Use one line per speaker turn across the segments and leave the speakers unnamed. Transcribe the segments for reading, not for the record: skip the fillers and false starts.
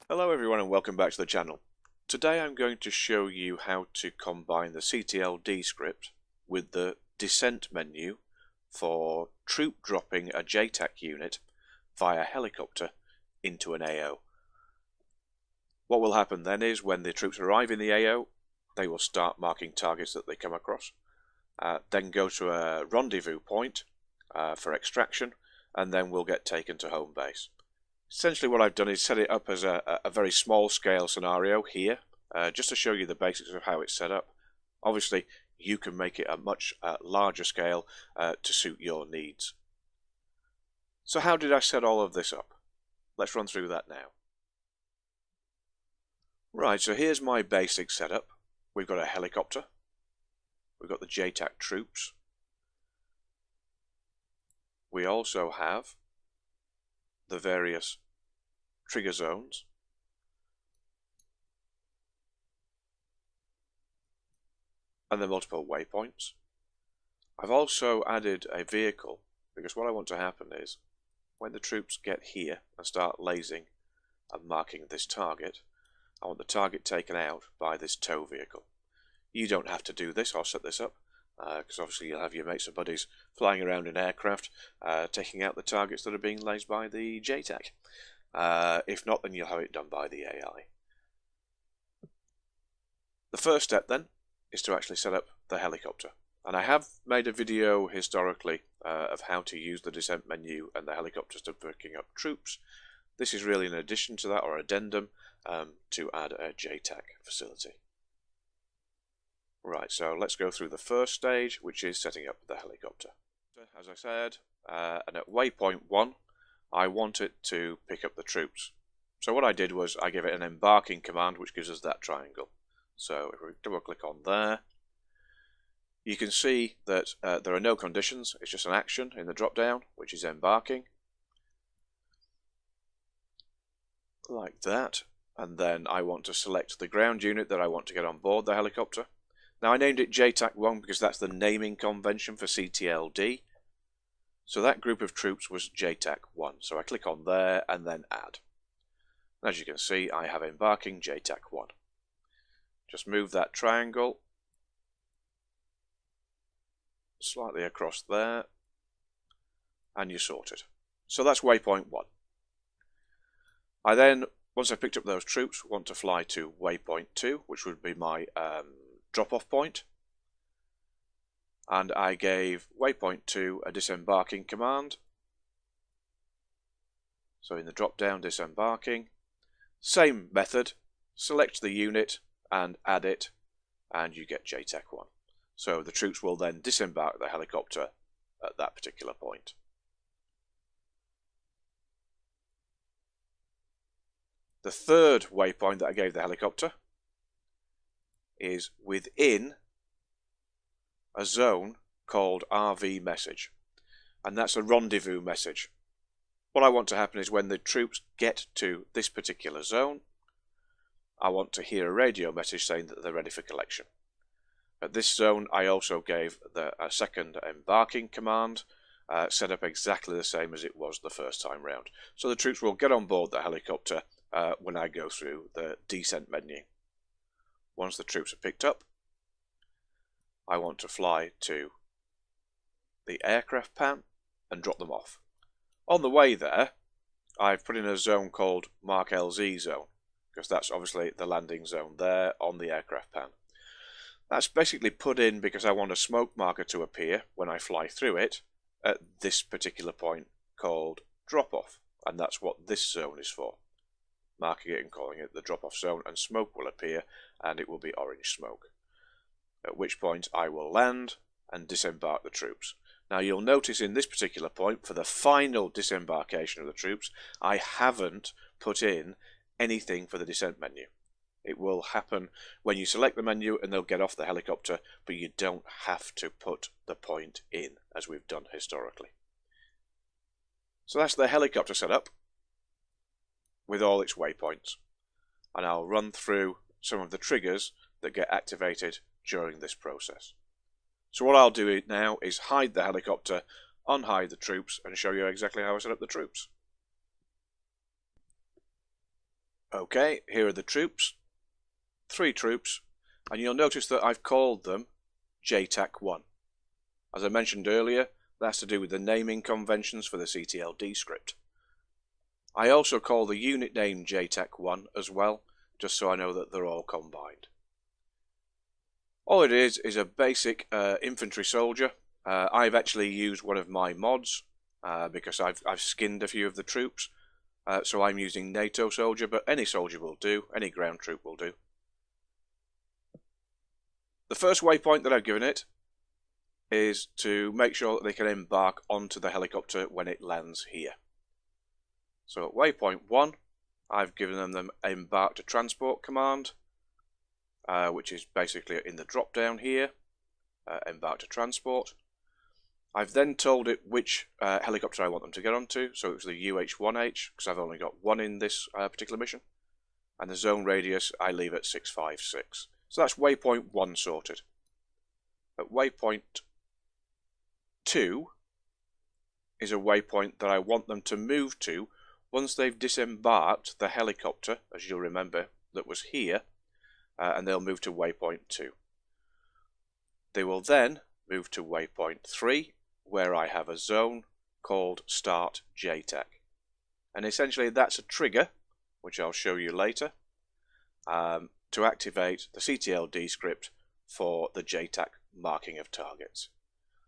Hello everyone and welcome back to the channel. Today I'm going to show you how to combine the CTLD script with the descent menu for troop dropping a JTAC unit via helicopter into an AO. What will happen then is when the troops arrive in the AO, they will start marking targets that they come across, then go to a rendezvous point for extraction, and then will get taken to home base. Essentially what I've done is set it up as a very small scale scenario here, just to show you the basics of how it's set up. Obviously you can make it a much larger scale to suit your needs. So how did I set all of this up? Let's run through that now. Right, so here's my basic setup. We've got a helicopter, we've got the JTAC troops, we also have the various trigger zones, and the multiple waypoints. I've also added a vehicle because what I want to happen is when the troops get here and start lasing and marking this target, I want the target taken out by this tow vehicle. You don't have to do this, I'll set this up because obviously you'll have your mates and buddies flying around in aircraft taking out the targets that are being lased by the JTAC. If not, then you'll have it done by the AI. The first step then is to actually set up the helicopter, and I have made a video historically of how to use the descent menu and the helicopters to picking up troops. This is really an addition to that, or addendum, to add a JTAC facility. Right, so let's go through the first stage, which is setting up the helicopter. As I said, and at waypoint 1, I want it to pick up the troops. So what I did was I gave it an embarking command, which gives us that triangle. So if we double click on there, you can see that there are no conditions, it's just an action in the drop down, which is embarking. Like that. And then I want to select the ground unit that I want to get on board the helicopter. Now I named it JTAC 1 because that's the naming convention for CTLD. So that group of troops was JTAC 1. So I click on there and then add. As you can see, I have embarking JTAC 1. Just move that triangle slightly across there and you're sorted. So that's waypoint 1. I then, once I've picked up those troops, want to fly to waypoint 2, which would be my drop-off point. And I gave waypoint 2 a disembarking command. So in the drop-down, disembarking. Same method, select the unit and add it, and you get JTAC 1. So the troops will then disembark the helicopter at that particular point. The third waypoint that I gave the helicopter is within a zone called RV message, and that's a rendezvous message. What I want to happen is when the troops get to this particular zone, I want to hear a radio message saying that they're ready for collection. At this zone I also gave a second embarking command, set up exactly the same as it was the first time round. So the troops will get on board the helicopter when I go through the descent menu. Once the troops are picked up, I want to fly to the aircraft pan and drop them off. On the way there, I've put in a zone called Mark LZ zone, because that's obviously the landing zone there on the aircraft pan. That's basically put in because I want a smoke marker to appear when I fly through it at this particular point called drop off, and that's what this zone is for. Marking it and calling it the drop off zone, and smoke will appear and it will be orange smoke. At which point I will land and disembark the troops. Now you'll notice in this particular point, for the final disembarkation of the troops, I haven't put in anything for the descent menu. It will happen when you select the menu and they'll get off the helicopter, but you don't have to put the point in as we've done historically. So that's the helicopter setup with all its waypoints, and I'll run through some of the triggers that get activated during this process. So what I'll do now is hide the helicopter unhide the troops and show you exactly how I set up the troops. Okay, here are the troops, 3 troops, and you'll notice that I've called them JTAC 1. As I mentioned earlier, that's to do with the naming conventions for the CTLD script. I also call the unit name JTAC 1 as well, just so I know that they're all combined. All it is a basic infantry soldier. I've actually used one of my mods because I've skinned a few of the troops. So I'm using NATO soldier, but any soldier will do, any ground troop will do. The first waypoint that I've given it is to make sure that they can embark onto the helicopter when it lands here. So at waypoint 1, I've given them embark to transport command, which is basically in the drop down here, embark to transport. I've then told it which helicopter I want them to get onto, so it was the UH-1H, because I've only got one in this particular mission, and the zone radius I leave at 656. So that's waypoint 1 sorted. At waypoint 2 is a waypoint that I want them to move to once they've disembarked the helicopter, as you'll remember, that was here, and they'll move to waypoint 2. They will then move to waypoint 3, where I have a zone called Start JTAC. And essentially that's a trigger, which I'll show you later, to activate the CTLD script for the JTAC marking of targets.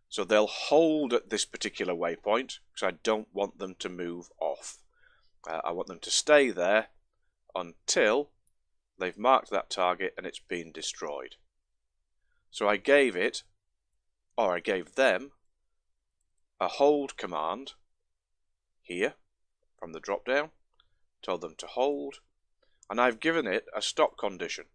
So they'll hold at this particular waypoint, because I don't want them to move off. I want them to stay there until they've marked that target and it's been destroyed. So I gave them a hold command here from the drop down, told them to hold, and I've given it a stop condition.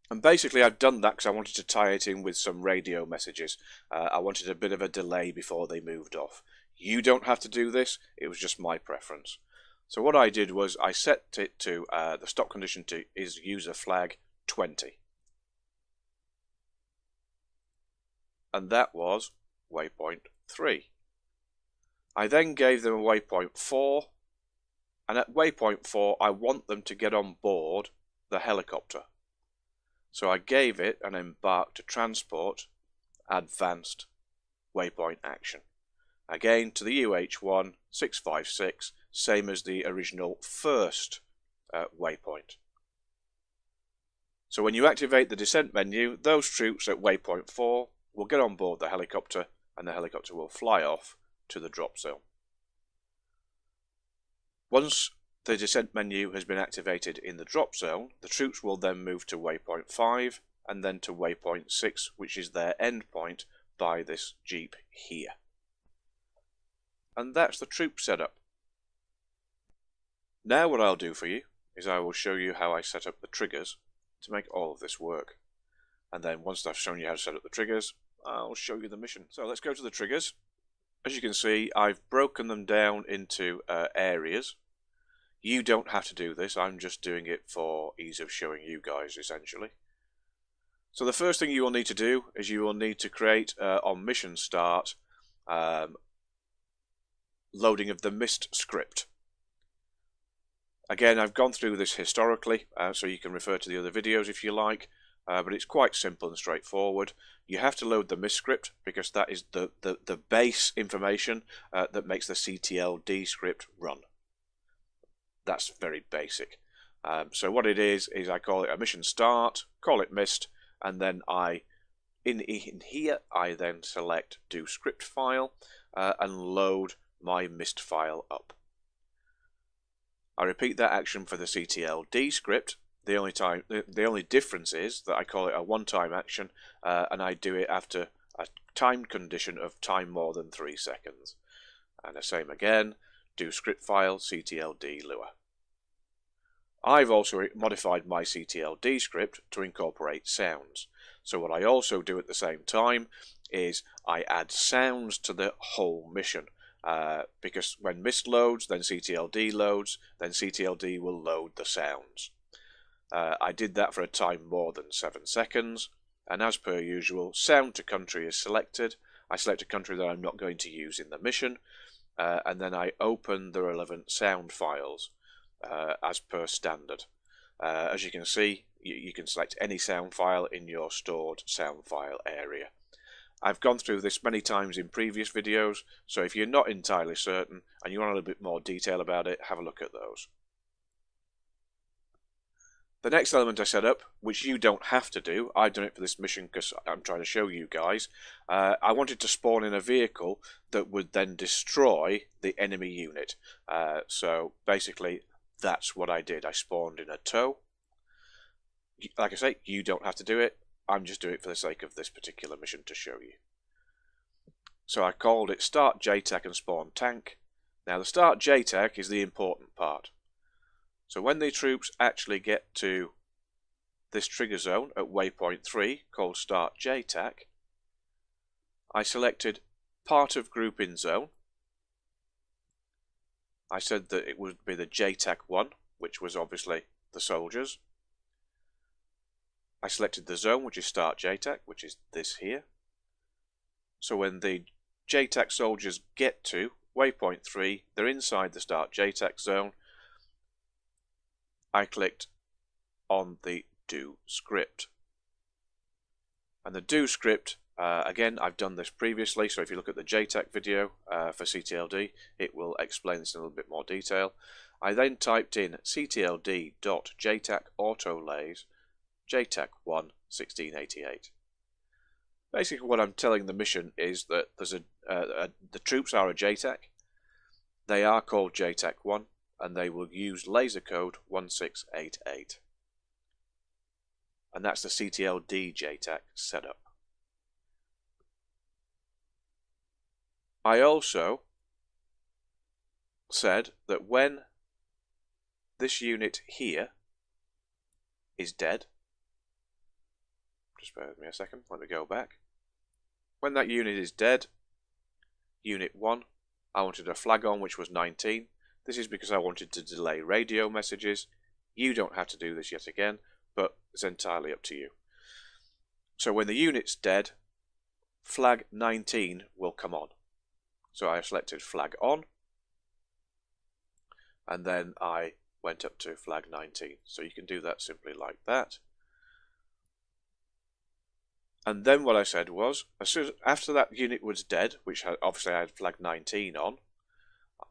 And basically I've done that because I wanted to tie it in with some radio messages. I wanted a bit of a delay before they moved off. You don't have to do this, it was just my preference. So what I did was I set it to, the stop condition to is user flag 20. And that was waypoint 3. I then gave them a waypoint 4, and at waypoint 4 I want them to get on board the helicopter. So I gave it an embark to transport advanced waypoint action. Again to the UH-1 656, same as the original first waypoint. So when you activate the descent menu, those troops at waypoint 4 will get on board the helicopter, and the helicopter will fly off to the drop zone. Once the descent menu has been activated in the drop zone, the troops will then move to waypoint 5 and then to waypoint 6, which is their end point by this jeep here. And that's the troop setup. Now what I'll do for you is I will show you how I set up the triggers to make all of this work. And then once I've shown you how to set up the triggers, I'll show you the mission. So let's go to the triggers. As you can see, I've broken them down into areas. You don't have to do this, I'm just doing it for ease of showing you guys essentially. So the first thing you will need to do is you will need to create on mission start loading of the MIST script. Again, I've gone through this historically, so you can refer to the other videos if you like, but it's quite simple and straightforward. You have to load the MIST script because that is the base information that makes the CTLD script run. That's very basic. So what it is I call it a mission start, call it MIST, and then in here I then select do script file and load my MIST file up. I repeat that action for the CTLD script. The only difference is that I call it a one-time action and I do it after a time condition of time more than 3 seconds. And the same again, do script file CTLD lua. I've also modified my CTLD script to incorporate sounds. So what I also do at the same time is I add sounds to the whole mission. Because when MIST loads, then CTLD loads, then CTLD will load the sounds. I did that for a time more than 7 seconds, and as per usual, sound to country is selected, I select a country that I'm not going to use in the mission, and then I open the relevant sound files as per standard. As you can see, you can select any sound file in your stored sound file area. I've gone through this many times in previous videos, so if you're not entirely certain and you want a little bit more detail about it, have a look at those. The next element I set up, which you don't have to do, I've done it for this mission because I'm trying to show you guys, I wanted to spawn in a vehicle that would then destroy the enemy unit. So basically that's what I did. I spawned in a tow. Like I say, you don't have to do it. I'm just doing it for the sake of this particular mission to show you. So I called it Start JTAC and Spawn Tank. Now the Start JTAC is the important part. So when the troops actually get to this trigger zone at waypoint 3 called Start JTAC, I selected part of group in zone. I said that it would be the JTAC 1, which was obviously the soldiers. I selected the zone, which is Start JTAC, which is this here. So when the JTAC soldiers get to waypoint 3, they're inside the Start JTAC zone. I clicked on the do script. And the do script, again, I've done this previously, so if you look at the JTAC video for CTLD, it will explain this in a little bit more detail. I then typed in CTLD JTAC autolays JTAC 1 1688. Basically what I'm telling the mission is that there's the troops are a JTAC. They are called JTAC 1 and they will use laser code 1688. And that's the CTLD JTAC setup. I also said that when this unit here is dead, just bear with me a second, let me go back. When that unit is dead, unit 1, I wanted a flag on which was 19. This is because I wanted to delay radio messages. You don't have to do this yet again, but it's entirely up to you. So when the unit's dead, flag 19 will come on. So I selected flag on, and then I went up to flag 19. So you can do that simply like that. And then what I said was, as soon as, after that unit was dead, which obviously I had flag 19 on,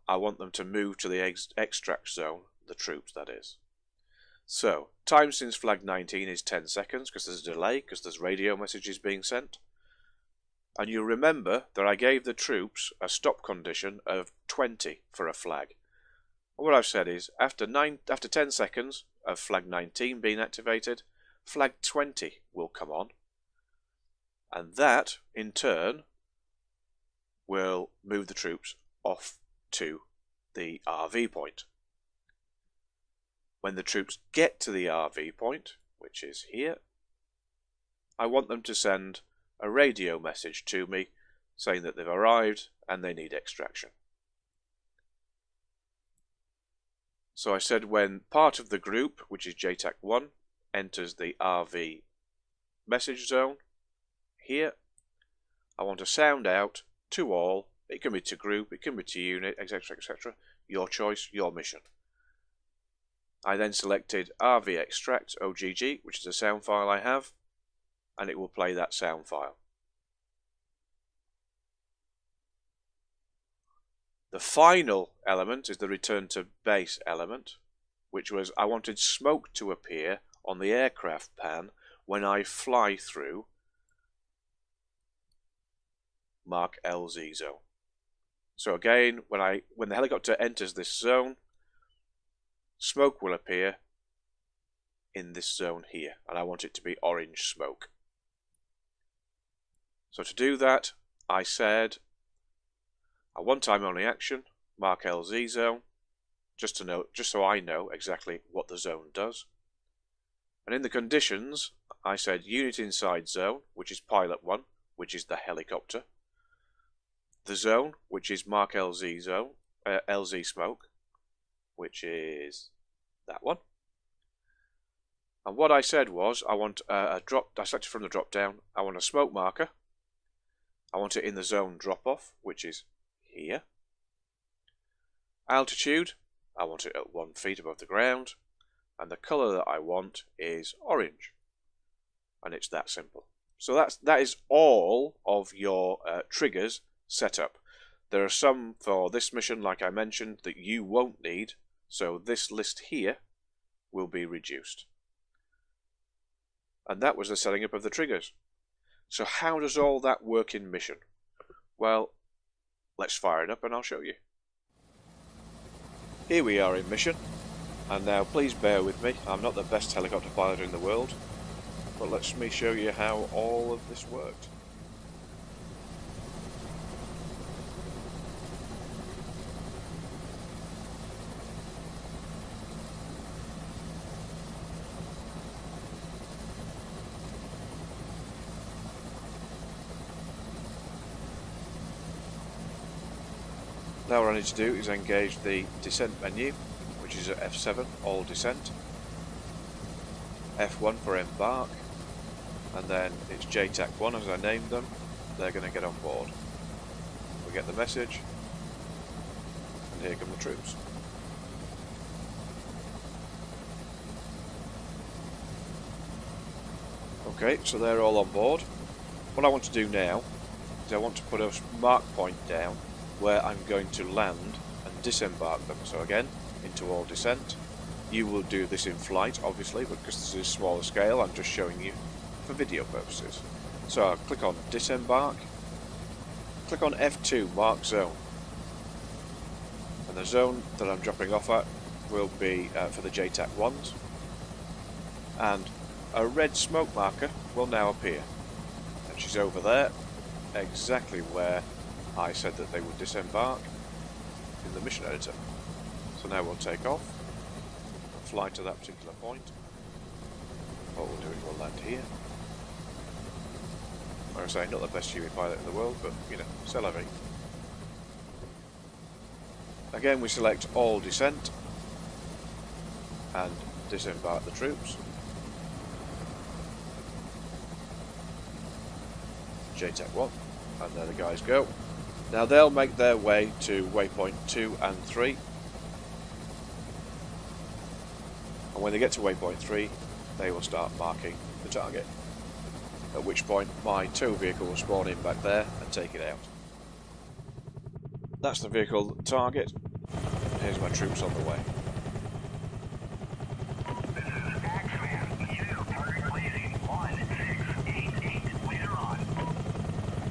I want them to move to the extract zone, the troops that is. So, time since flag 19 is 10 seconds, because there's a delay, because there's radio messages being sent. And you remember that I gave the troops a stop condition of 20 for a flag. And what I've said is, after 10 seconds of flag 19 being activated, flag 20 will come on. And that, in turn, will move the troops off to the RV point. When the troops get to the RV point, which is here, I want them to send a radio message to me saying that they've arrived and they need extraction. So I said when part of the group, which is JTAC 1, enters the RV message zone, here, I want to sound out to all. It can be to group, it can be to unit, etc, etc. Your choice, your mission. I then selected RV extract OGG, which is a sound file I have, and it will play that sound file. The final element is the return to base element, which was I wanted smoke to appear on the aircraft pan when I fly through Mark LZ zone. So again, when the helicopter enters this zone, smoke will appear in this zone here, and I want it to be orange smoke. So to do that, I said a one-time only action, Mark LZ zone, just so I know exactly what the zone does. And in the conditions, I said unit inside zone, which is pilot 1, which is the helicopter. The zone, which is Mark LZ zone, LZ smoke, which is that one. And what I said was, I want I selected from the drop down, I want a smoke marker, I want it in the zone drop-off, which is here. Altitude, I want it at 1 feet above the ground. And the colour that I want is orange. And it's that simple. So that is all of your triggers set up. There are some for this mission, like I mentioned, that you won't need. So this list here will be reduced. And that was the setting up of the triggers. So how does all that work in mission? Well, let's fire it up and I'll show you. Here we are in mission. And now please bear with me, I'm not the best helicopter pilot in the world, but let me show you how all of this worked. Now what I need to do is engage the descent menu, which is at F7, all descent, F1 for embark, and then it's JTAC 1 as I named them. They're going to get on board. We get the message, and here come the troops. Okay, so they're all on board. What I want to do now is I want to put a mark point down where I'm going to land and disembark them. So again, into all descent. You will do this in flight, obviously, but because this is smaller scale, I'm just showing you for video purposes. So I'll click on Disembark, click on F2, Mark Zone. And the zone that I'm dropping off at will be for the JTAC ones. And a red smoke marker will now appear. And she's over there, exactly where I said that they would disembark in the mission editor. So now we'll take off and fly to that particular point. What we'll do is we'll land here. Like I say, not the best UE pilot in the world, but you know, c'est la vie. Again, we select all descent and disembark the troops. JTAC 1, and there the guys go. Now they'll make their way to waypoint 2 and 3. And when they get to waypoint 3, they will start marking the target. At which point my tow vehicle will spawn in back there and take it out. That's the vehicle target. Here's my troops on the way.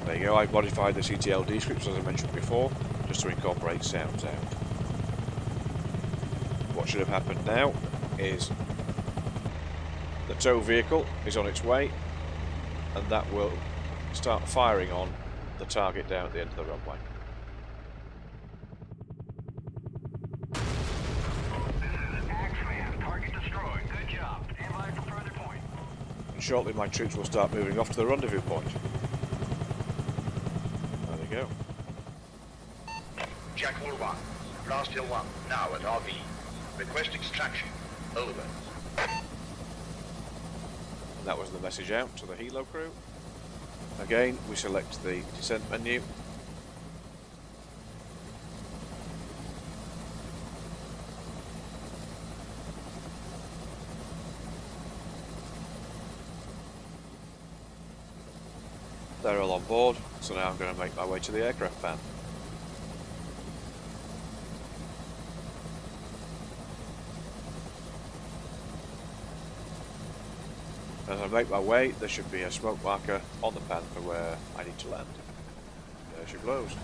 There you go, I've modified the CTLD scripts as I mentioned before, just to incorporate sounds out. What should have happened now is the tow vehicle is on its way, and that will start firing on the target down at the end of the runway. Target destroyed. Good job. Stand by for further point. And shortly my troops will start moving off to the rendezvous point. There they go.
Jackal 1, Blast Hill 1, now at RV. Request extraction. Over.
And that was the message out to the Helo crew. Again, we select the descent menu. They're all on board, so now I'm going to make my way to the aircraft pan. As I make my way, there should be a smoke marker on the pan for where I need to land. There she blows.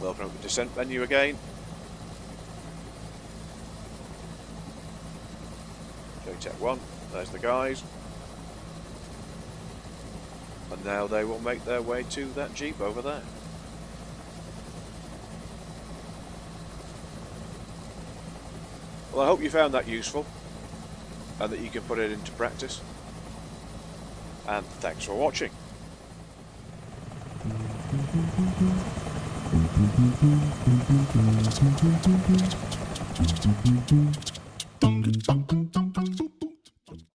We'll open up the descent menu again. JTAC 1, there's the guys. And now they will make their way to that Jeep over there. Well, I hope you found that useful and that you can put it into practice. And thanks for watching.
Bum, bum,